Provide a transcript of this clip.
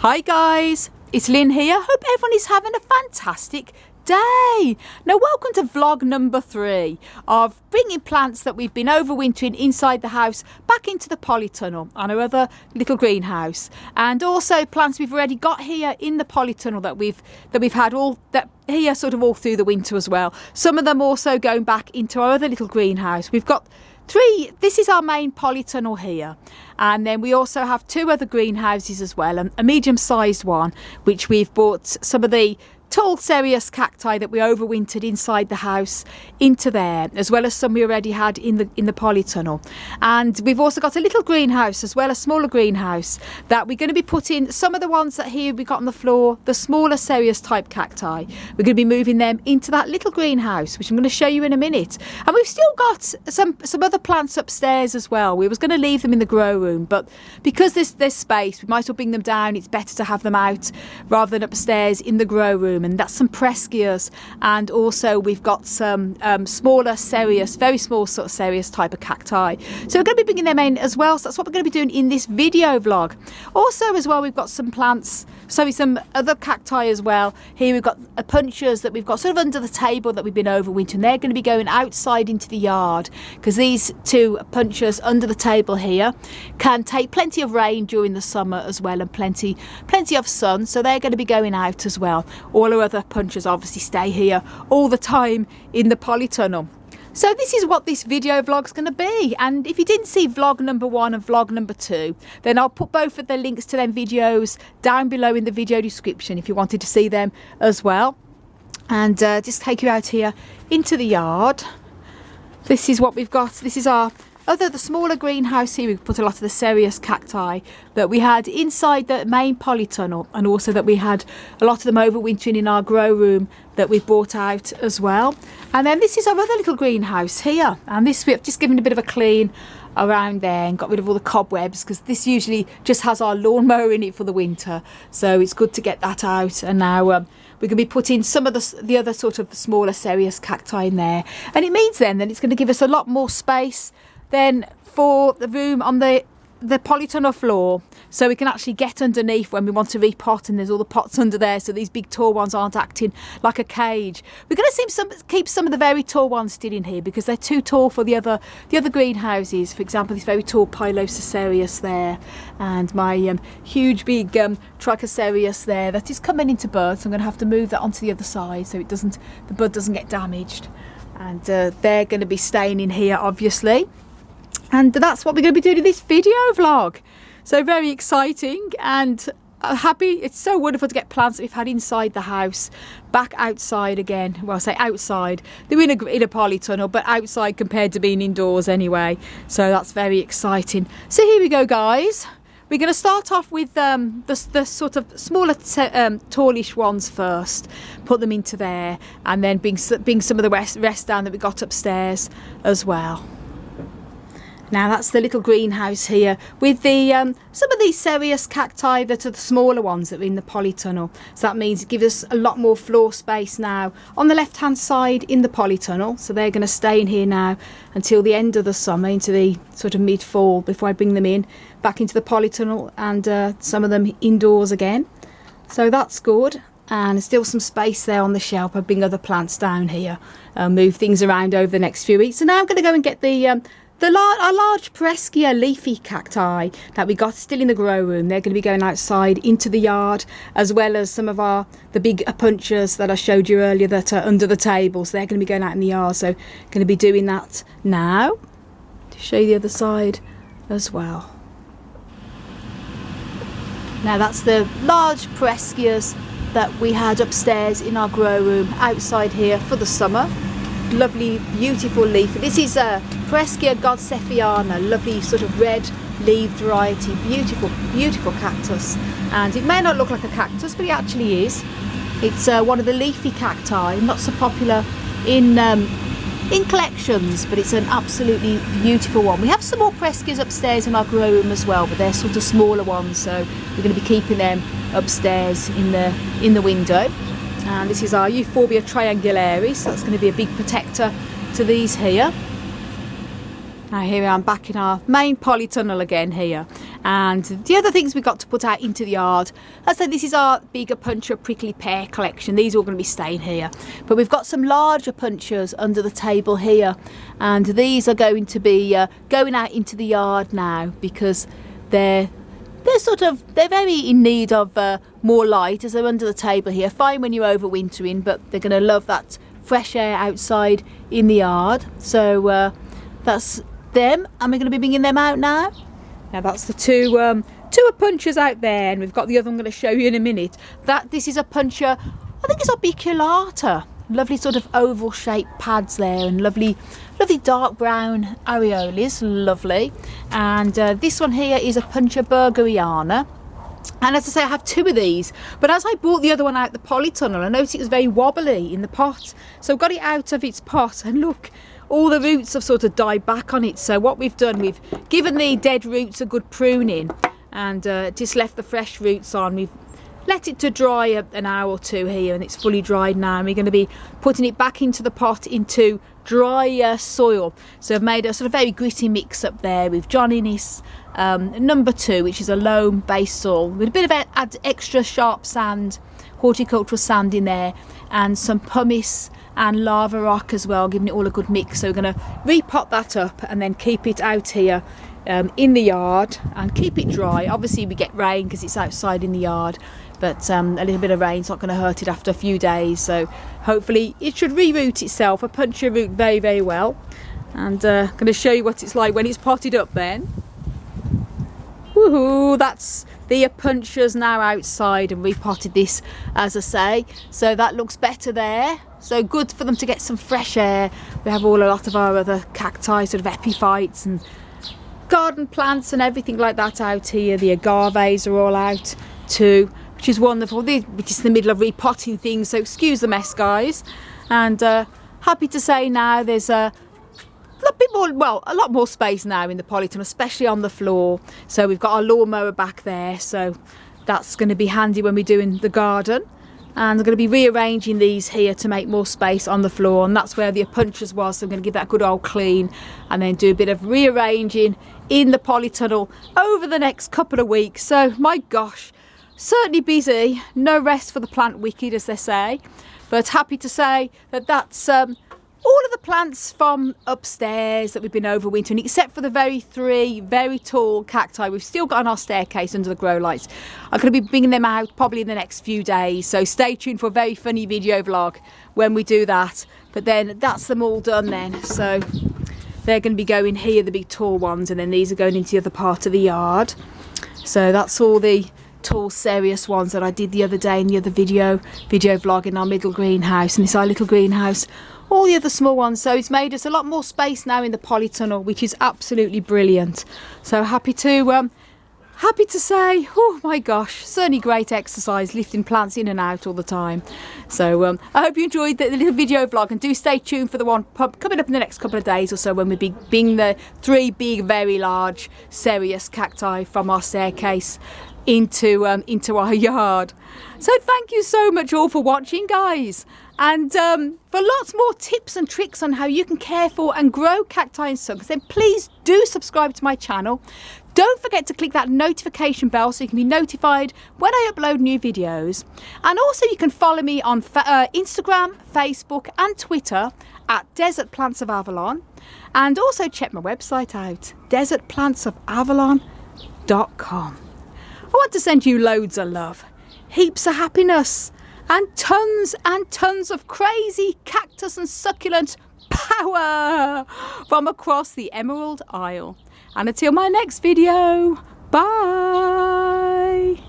Hi guys, it's Lynn here. Hope everyone is having a fantastic day. Now welcome to vlog number 3 of bringing plants that we've been overwintering inside the house back into the polytunnel on our other little greenhouse, and also plants we've already got here in the polytunnel that we've had all that here sort of all through the winter as well. Some of them also going back into our other little greenhouse. We've got 3, this is our main polytunnel here, and then we also have 2 other greenhouses as well, a medium-sized one which we've bought some of the tall cereus cacti that we overwintered inside the house into there, as well as some we already had in the polytunnel. And we've also got a little greenhouse as well, a smaller greenhouse that we're going to be putting some of the ones that here we got on the floor, the smaller cereus type cacti. We're going to be moving them into that little greenhouse, which I'm going to show you in a minute. And we've still got some other plants upstairs as well. We was going to leave them in the grow room, but because there's space, we might as well bring them down. It's better to have them out rather than upstairs in the grow room. And that's some Prescias, and also we've got some smaller cereus, very small sort of cereus type of cacti. So we're going to be bringing them in as well. So that's what we're going to be doing in this video vlog. Also as well, we've got some plants, some other cacti as well. Here we've got Opuntias that we've got sort of under the table that we've been overwintering. They're going to be going outside into the yard because these 2 Opuntias under the table here can take plenty of rain during the summer as well, and plenty of sun. So they're going to be going out as well. All our other Opuntias obviously stay here all the time in the polytunnel. So this is what this video vlog's going to be, and if you didn't see vlog number 1 and vlog number 2, then I'll put both of the links to them videos down below in the video description if you wanted to see them as well. And just take you out here into the yard. This is what we've got. This is our the smaller greenhouse here. We've put a lot of the cereus cacti that we had inside the main polytunnel, and also that we had a lot of them overwintering in our grow room that we bought out as well. And then this is our other little greenhouse here, and this we've just given a bit of a clean around there and got rid of all the cobwebs, because this usually just has our lawnmower in it for the winter, so it's good to get that out. And now we're going to be putting some of the other sort of smaller cereus cacti in there, and it means then that it's going to give us a lot more space then for the room on the polytunnel floor, so we can actually get underneath when we want to repot, and there's all the pots under there, so these big tall ones aren't acting like a cage. We're going to keep some of the very tall ones still in here because they're too tall for the other greenhouses. For example, this very tall Pilosa cereus there, and my huge big Trichocereus there that is coming into bud, so I'm going to have to move that onto the other side so the bud doesn't get damaged. And they're going to be staying in here obviously. And that's what we're going to be doing in this video vlog. So very exciting and happy. It's so wonderful to get plants that we've had inside the house back outside again. Well, I say outside. They're in a polytunnel, but outside compared to being indoors anyway. So that's very exciting. So here we go, guys. We're going to start off with the sort of smaller, tallish ones first. Put them into there, and then bring some of the rest down that we got upstairs as well. Now that's the little greenhouse here with the some of these cereus cacti that are the smaller ones that are in the polytunnel. So that means it gives us a lot more floor space now on the left hand side in the polytunnel. So they're going to stay in here now until the end of the summer, into the sort of mid-fall, before I bring them in back into the polytunnel, and some of them indoors again. So that's good. And still some space there on the shelf. I'll bring other plants down here, move things around over the next few weeks. So now I'm going to go and get our large Prescia leafy cacti that we got still in the grow room. They're going to be going outside into the yard, as well as some of the big Opuntias that I showed you earlier that are under the table. So they're going to be going out in the yard. So going to be doing that now. To show you the other side as well. Now that's the large Prescias that we had upstairs in our grow room outside here for the summer. Lovely, beautiful leaf. This is a Prescia Godseffiana, lovely sort of red leaved variety. Beautiful, beautiful cactus. And it may not look like a cactus, but it actually is. It's one of the leafy cacti, not so popular in collections, but it's an absolutely beautiful one. We have some more Prescias upstairs in our grow room as well, but they're sort of smaller ones, so we're going to be keeping them upstairs in the window. And this is our Euphorbia triangularis, so that's going to be a big protector to these here. Now here I'm back in our main polytunnel again here, And the other things we got to put out into the yard, as I said, this is our big Opuntia prickly pear collection. These are all going to be staying here, but we've got some larger Opuntias under the table here, and these are going to be going out into the yard now because they're very in need of more light as they're under the table here. Fine when you're overwintering, but they're going to love that fresh air outside in the yard. So that's them, and we're going to be bringing them out now. Now that's the two Opuntias out there, and we've got the other I'm going to show you in a minute. This is Opuntia, I think it's Obiculata. Lovely sort of oval shaped pads there, and lovely dark brown areoles, lovely. And this one here is Opuntia burgeriana. And as I say, I have two of these, but as I brought the other one out the polytunnel, I noticed it was very wobbly in the pot. So I got it out of its pot, and look, all the roots have sort of died back on it. So what we've done, we've given the dead roots a good pruning, and just left the fresh roots on. We've let it to dry an hour or two here, and it's fully dried now, and we're going to be putting it back into the pot into dry soil. So I've made a sort of very gritty mix up there with John Innes number 2, which is a loam based soil with a bit of extra sharp sand, horticultural sand in there, and some pumice and lava rock as well, giving it all a good mix. So we're going to repot that up and then keep it out here in the yard and keep it dry. Obviously we get rain because it's outside in the yard, but a little bit of rain's not going to hurt it after a few days. So hopefully it should reroot itself. Opuntia root very, very well, and going to show you what it's like when it's potted up then. Woohoo, that's the Opuntias now outside, and repotted this, as I say, so that looks better there. So good for them to get some fresh air. We have a lot of our other cacti, sort of epiphytes and garden plants and everything like that out here. The agaves are all out too, which is wonderful. We're just in the middle of repotting things, so excuse the mess, guys. And happy to say now there's a lot more space now in the polytunnel, especially on the floor. So we've got our lawnmower back there, so that's going to be handy when we're doing the garden. And I'm going to be rearranging these here to make more space on the floor, and that's where the Opuntias was. So I'm going to give that a good old clean and then do a bit of rearranging in the polytunnel over the next couple of weeks. So my gosh, certainly busy, no rest for the plant wicked, as they say. But happy to say that that's all of the plants from upstairs that we've been overwintering, except for the 3 very tall cacti we've still got on our staircase under the grow lights. I'm going to be bringing them out probably in the next few days, so stay tuned for a very funny video vlog when we do that. But then that's them all done then, so they're going to be going here, the big tall ones, and then these are going into the other part of the yard. So that's all the tall serious ones that I did the other day in the other video vlog in our middle greenhouse, and this our little greenhouse, all the other small ones. So it's made us a lot more space now in the polytunnel, which is absolutely brilliant. So happy to say, oh my gosh, certainly great exercise lifting plants in and out all the time. So I hope you enjoyed the little video vlog, and do stay tuned for the one coming up in the next couple of days or so, when we bring the 3 big, very large serious cacti from our staircase into our yard. So thank you so much all for watching, guys, and for lots more tips and tricks on how you can care for and grow cacti and succulents, then please do subscribe to my channel. Don't forget to click that notification bell so you can be notified when I upload new videos. And also you can follow me on Instagram, Facebook and Twitter at Desert Plants of Avalon, and also check my website out, desertplantsofavalon.com. I want to send you loads of love, heaps of happiness, and tons of crazy cactus and succulent power from across the Emerald Isle. And until my next video, bye!